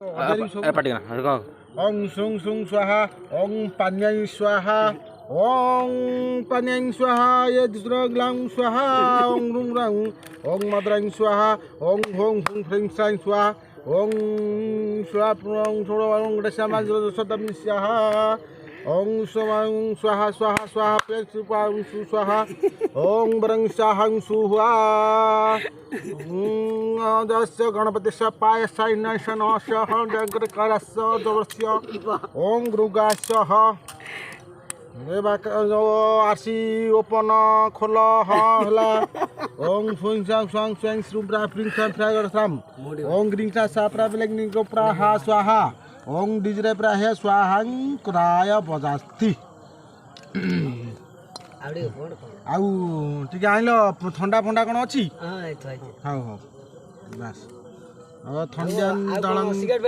ओं सुं सुं स्वाहा ओं पान्यां स्वाहा ओं पान्यां स्वाहा यद्रग्लां स्वाहा ओं रुं रां ओं मद्रां स्वाहा ओं हों हुं फ्रीं स्वां स्वाहा ओं स्वाहा प्रों सों दशमाज्रसदं स्वाहा ओं स्वां स्वाहा स्वाहा स्वाहा प्रेक्षुपां स्वाहा ओं ब्रं स्वाहां सुहा दस्य गणपतिस्य पायसायनशनः जगत्करस्य जवस्य ओं गृगास्य आरसी ओपन खोल हला ओं फुं स्वां स्वां स्वां श्रुब्रा फ्रीं स्वां फ्रागरसाम ओं ग्रीं सा प्राबलेग्नि गोप्राहा स्वाहा ओं डिजरे प्राहे स्वाहां क्राय बजास्ति आउ ठीक आइल ठंडा फंडा कौन अच्छी हाँ हाँ बस थंडा दल